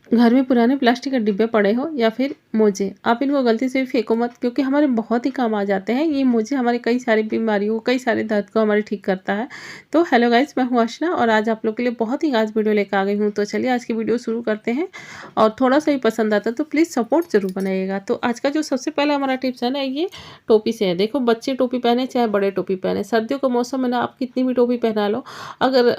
घर में पुराने प्लास्टिक के डिब्बे पड़े हो या फिर मोजे, आप इनको गलती से भी फेंको मत, क्योंकि हमारे बहुत ही काम आ जाते हैं। ये मोजे हमारे कई सारी बीमारियों, कई सारे दर्द को हमारे ठीक करता है। तो हेलो गाइस, मैं हूँ अर्चना और आज आप लोग के लिए बहुत ही खास वीडियो लेकर आ गई हूँ। तो चलिए आज की वीडियो शुरू करते हैं। और थोड़ा सा भी पसंद आता तो प्लीज़ सपोर्ट जरूर बनाइएगा। तो आज का जो सबसे पहला हमारा टिप्स है ना, ये टोपी से है। देखो, बच्चे टोपी पहने चाहे बड़े टोपी पहने, सर्दियों का मौसम में ना आप कितनी भी टोपी पहना लो, अगर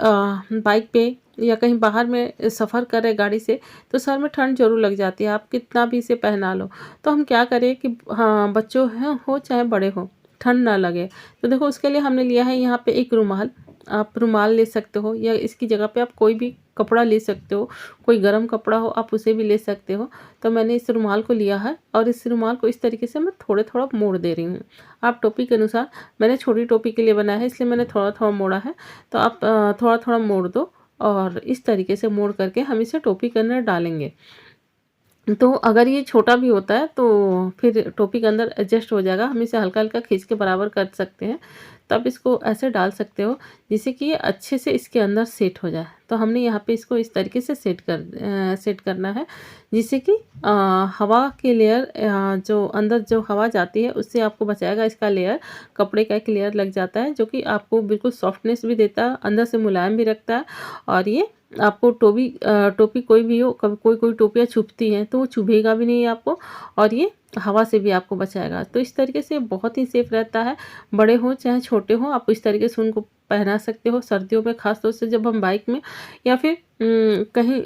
बाइक पे या कहीं बाहर में सफ़र कर रहे गाड़ी से, तो सर में ठंड जरूर लग जाती है, आप कितना भी इसे पहना लो। तो हम क्या करें कि हाँ, बच्चों हैं हो चाहे बड़े हो, ठंड ना लगे। तो देखो, उसके लिए हमने लिया है यहाँ पे एक रुमाल। आप रुमाल ले सकते हो या इसकी जगह पे आप कोई भी कपड़ा ले सकते हो, कोई गर्म कपड़ा हो आप उसे भी ले सकते हो। तो मैंने इस रुमाल को लिया है और इस रुमाल को इस तरीके से मैं थोड़े थोड़ा मोड़ दे रही हूँ। आप टोपी के अनुसार, मैंने छोटी टोपी के लिए बनाया है इसलिए मैंने थोड़ा थोड़ा मोड़ा है। तो आप थोड़ा थोड़ा मोड़ दो और इस तरीके से मोड़ करके हम इसे टोपी के अंदर डालेंगे। तो अगर ये छोटा भी होता है तो फिर टोपी के अंदर एडजस्ट हो जाएगा, हम इसे हल्का हल्का खींच के बराबर कर सकते हैं। तब इसको ऐसे डाल सकते हो जिससे कि ये अच्छे से इसके अंदर सेट हो जाए। तो हमने यहाँ पे इसको इस तरीके से सेट करना है, जिससे कि हवा की लेयर, जो अंदर जो हवा जाती है उससे आपको बचाएगा। इसका लेयर, कपड़े का एक लेयर लग जाता है जो कि आपको बिल्कुल सॉफ्टनेस भी देता है, अंदर से मुलायम भी रखता है। और ये आपको टोपी कोई भी हो, कभी कोई कोई टोपियाँ चुभती हैं तो वो चुभेगा भी नहीं आपको, और ये हवा से भी आपको बचाएगा। तो इस तरीके से बहुत ही सेफ रहता है। बड़े हों चाहे छोटे हों, आप इस तरीके से उनको पहना सकते हो सर्दियों में, ख़ास तौर से जब हम बाइक में या फिर कहीं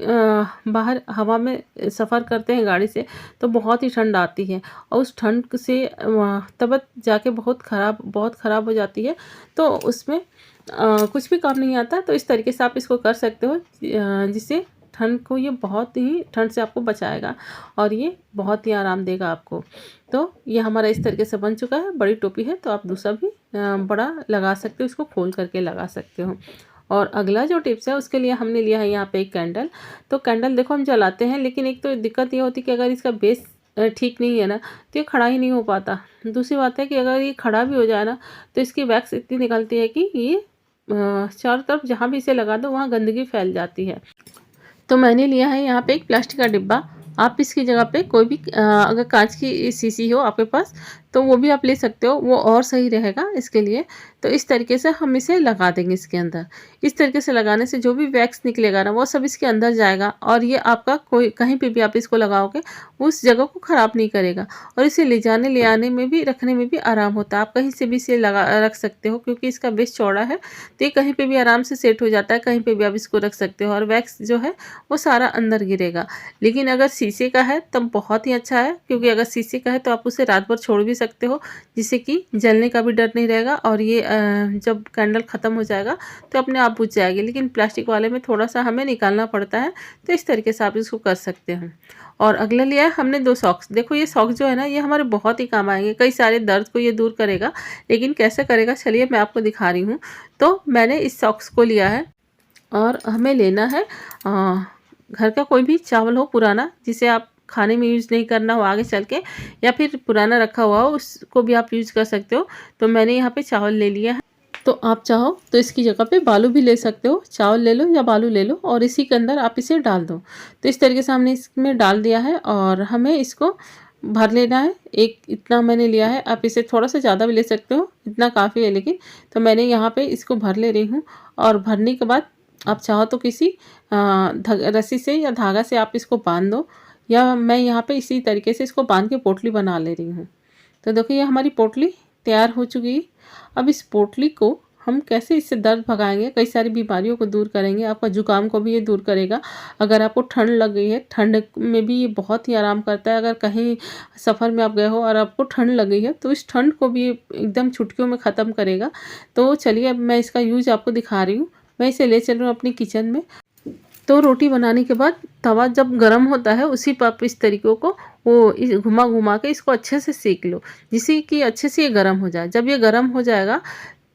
बाहर हवा में सफ़र करते हैं गाड़ी से, तो बहुत ही ठंड आती है और उस ठंड से तबीयत जाके बहुत ख़राब हो जाती है। तो उसमें कुछ भी काम नहीं आता। तो इस तरीके से आप इसको कर सकते हो, जिससे ठंड को ये बहुत ही ठंड से आपको बचाएगा और ये बहुत ही आराम देगा आपको। तो ये हमारा इस तरीके से बन चुका है। बड़ी टोपी है तो आप दूसरा भी बड़ा लगा सकते हो, इसको खोल करके लगा सकते हो। और अगला जो टिप्स है उसके लिए हमने लिया है यहाँ पे एक कैंडल। तो कैंडल देखो हम जलाते हैं, लेकिन एक तो दिक्कत ये होती है कि अगर इसका बेस ठीक नहीं है ना, तो ये खड़ा ही नहीं हो पाता। दूसरी बात है कि अगर ये खड़ा भी हो जाए ना, तो इसकी वैक्स इतनी निकलती है कि ये चारों तरफ जहाँ भी इसे लगा दो वहाँ गंदगी फैल जाती है। तो मैंने लिया है यहाँ पे एक प्लास्टिक का डिब्बा। आप इसकी जगह पे कोई भी अगर कांच की शीशी हो आपके पास तो वो भी आप ले सकते हो, वो और सही रहेगा इसके लिए। तो इस तरीके से हम इसे लगा देंगे इसके अंदर। इस तरीके से लगाने से जो भी वैक्स निकलेगा ना वो सब इसके अंदर जाएगा और ये आपका कोई कहीं पे भी आप इसको लगाओगे उस जगह को ख़राब नहीं करेगा। और इसे ले जाने ले आने में भी, रखने में भी आराम होता है। आप कहीं से भी इसे लगा रख सकते हो, क्योंकि इसका बेस चौड़ा है तो ये कहीं पे भी आराम से सेट हो जाता है, कहीं पे भी आप इसको रख सकते हो और वैक्स जो है वो सारा अंदर गिरेगा। लेकिन अगर शीशे का है तब बहुत ही अच्छा है, क्योंकि अगर शीशे का है तो आप उसे रात भर छोड़ भी सकते हो, जिससे कि जलने का भी डर नहीं रहेगा और ये जब कैंडल ख़त्म हो जाएगा तो अपने आप बुझ जाएगी। लेकिन प्लास्टिक वाले में थोड़ा सा हमें निकालना पड़ता है। तो इस तरीके से आप इसको कर सकते हैं। और अगला लिया है हमने 2 सॉक्स। देखो ये सॉक्स जो है ना, ये हमारे बहुत ही काम आएंगे, कई सारे दर्द को ये दूर करेगा। लेकिन कैसे करेगा, चलिए मैं आपको दिखा रही हूँ। तो मैंने इस सॉक्स को लिया है और हमें लेना है घर का कोई भी चावल हो पुराना, जिसे आप खाने में यूज़ नहीं करना हो आगे चल के, या फिर पुराना रखा हुआ हो उसको भी आप यूज़ कर सकते हो। तो मैंने यहाँ पे चावल ले लिया है। तो आप चाहो तो इसकी जगह पे बालू भी ले सकते हो, चावल ले लो या बालू ले लो और इसी के अंदर आप इसे डाल दो। तो इस तरीके से हमने इसमें डाल दिया है और हमें इसको भर लेना है। एक इतना मैंने लिया है, आप इसे थोड़ा सा ज़्यादा भी ले सकते हो, इतना काफ़ी है। लेकिन तो मैंने यहाँ पे इसको भर ले रही हूँ और भरने के बाद आप चाहो तो किसी रस्सी से या धागा से आप इसको बांध दो, या मैं यहाँ पे इसी तरीके से इसको बांध के पोटली बना ले रही हूँ। तो देखो ये हमारी पोटली तैयार हो चुकी है। अब इस पोटली को हम कैसे इससे दर्द भगाएंगे, कई सारी बीमारियों को दूर करेंगे, आपका जुकाम को भी ये दूर करेगा। अगर आपको ठंड लग गई है, ठंड में भी ये बहुत ही आराम करता है। अगर कहीं सफ़र में आप गए हो और आपको ठंड लग गई है तो इस ठंड को भी एकदम चुटकियों में ख़त्म करेगा। तो चलिए अब मैं इसका यूज आपको दिखा रही हूँ। मैं इसे ले चल रही हूँ अपनी किचन में। तो रोटी बनाने के बाद तवा जब गर्म होता है उसी पर आप इस तरीक़ों को वो इस घुमा घुमा के इसको अच्छे से सेक लो, जिससे कि अच्छे से ये गर्म हो जाए। जब ये गर्म हो जाएगा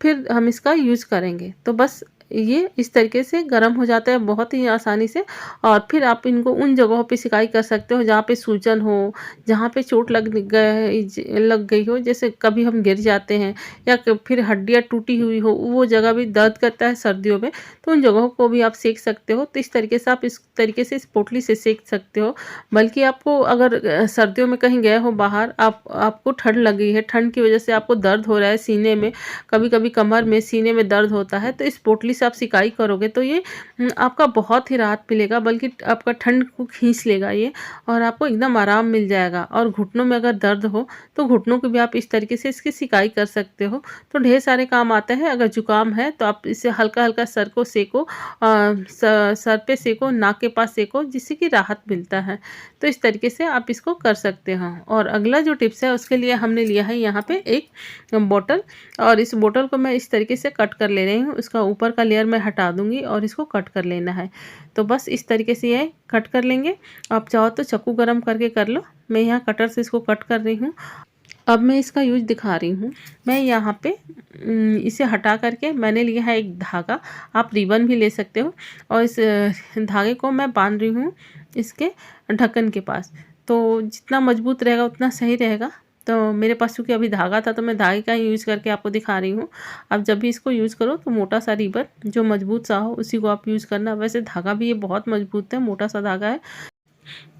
फिर हम इसका यूज़ करेंगे। तो बस ये इस तरीके से गर्म हो जाता है बहुत ही आसानी से। और फिर आप इनको उन जगहों पे सिकाई कर सकते हो जहाँ पे सूजन हो, जहाँ पे चोट लग गई हो, जैसे कभी हम गिर जाते हैं या फिर हड्डियाँ टूटी हुई हो, वो जगह भी दर्द करता है सर्दियों में, तो उन जगहों को भी आप सेक सकते हो। तो इस तरीके से आप इस तरीके से इस पोटली से सेक सकते हो। बल्कि आपको अगर सर्दियों में कहीं गए हो बाहर, आपको ठंड लगी है, ठंड की वजह से आपको दर्द हो रहा है सीने में, कभी कभी कमर में, सीने में दर्द होता है, तो इस पोटली से आप सिकाई करोगे तो ये आपका बहुत ही राहत मिलेगा, बल्कि आपका ठंड को खींच लेगा ये, और आपको एकदम आराम मिल जाएगा। और घुटनों में अगर दर्द हो तो घुटनों को भी आप इस तरीके से इसकी सिकाई कर सकते हो, तो ढेर सारे काम आता है। अगर जुकाम है तो आप इसे हल्का हल्का सर को सेको, सर पे सेको, नाक के पास सेको, जिससे कि राहत मिलता है। तो इस तरीके से आप इसको कर सकते हो। और अगला जो टिप्स है उसके लिए हमने लिया है यहाँ पे एक बोतल, और इस बोतल को मैं इस तरीके से कट कर ले रही हूँ। इसका ऊपर का लेयर मैं हटा दूंगी और इसको कट कर लेना है। तो बस इस तरीके से ये कट कर लेंगे। आप चाहो तो चाकू गरम करके कर लो, मैं यहाँ कटर से इसको कट कर रही हूँ। अब मैं इसका यूज दिखा रही हूँ। मैं यहाँ पे इसे हटा करके मैंने लिया है एक धागा, आप रिबन भी ले सकते हो, और इस धागे को मैं बांध रही हूँ इसके ढक्कन के पास। तो जितना मजबूत रहेगा उतना सही रहेगा। तो मेरे पास चूँकि अभी धागा था तो मैं धागे का ही यूज़ करके आपको दिखा रही हूँ। अब जब भी इसको यूज़ करो तो मोटा सा रिबन जो मजबूत सा हो उसी को आप यूज़ करना। वैसे धागा भी ये बहुत मजबूत है, मोटा सा धागा है,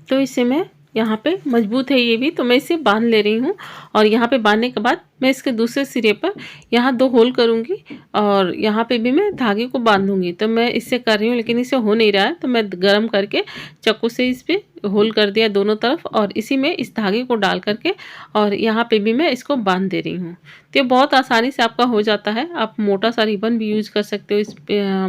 तो इसे मैं यहाँ पे मजबूत है ये भी, तो मैं इसे बांध ले रही हूँ। और यहाँ पे बांधने के बाद मैं इसके दूसरे सिरे पर यहाँ 2 होल करूँगी, और यहाँ पे भी मैं धागे को बांधूंगी। तो मैं इससे कर रही हूँ, लेकिन इसे हो नहीं रहा है, तो मैं गरम करके चाकू से इस पे होल कर दिया दोनों तरफ, और इसी में इस धागे को डाल करके और यहाँ पे भी मैं इसको बांध दे रही हूँ। तो ये बहुत आसानी से आपका हो जाता है। आप मोटा सा रिबन भी यूज कर सकते हो, इस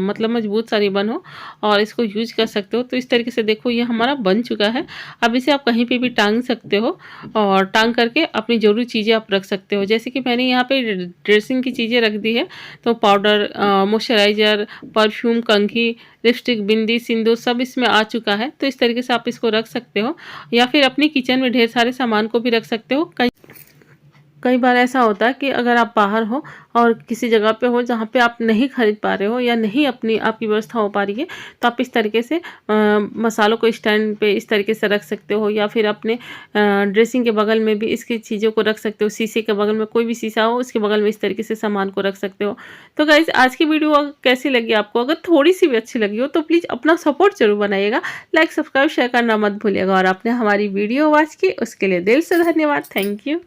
मतलब मजबूत सा रिबन हो और इसको यूज कर सकते हो। तो इस तरीके से देखो ये हमारा बन चुका है। अब इसे आप कहीं पे भी टांग सकते हो, और टांग करके अपनी जरूरी चीज़ें आप रख सकते हो। जैसे कि मैंने यहाँ पे ड्रेसिंग की चीज़ें रख दी है, तो पाउडर, मॉइस्चराइज़र, परफ्यूम, कंघी, लिपस्टिक, बिंदी, सिंदूर सब इसमें आ चुका है। तो इस तरीके से आप इसको रख सकते हो, या फिर अपनी किचन में ढेर सारे सामान को भी रख सकते हो। कई बार ऐसा होता है कि अगर आप बाहर हो और किसी जगह पे हो जहाँ पे आप नहीं खरीद पा रहे हो या नहीं आपकी व्यवस्था हो पा रही है, तो आप इस तरीके से मसालों को स्टैंड पे इस तरीके से रख सकते हो, या फिर अपने ड्रेसिंग के बगल में भी इसकी चीज़ों को रख सकते हो। शीशे के बगल में, कोई भी शीशा हो उसके बगल में इस तरीके से सामान को रख सकते हो। तो गाइज आज की वीडियो कैसी लगी आपको? अगर थोड़ी सी भी अच्छी लगी हो तो प्लीज़ अपना सपोर्ट जरूर बनाइएगा, लाइक सब्सक्राइब शेयर करना मत भूलिएगा। और आपने हमारी वीडियो वॉच की उसके लिए दिल से धन्यवाद। Thank you.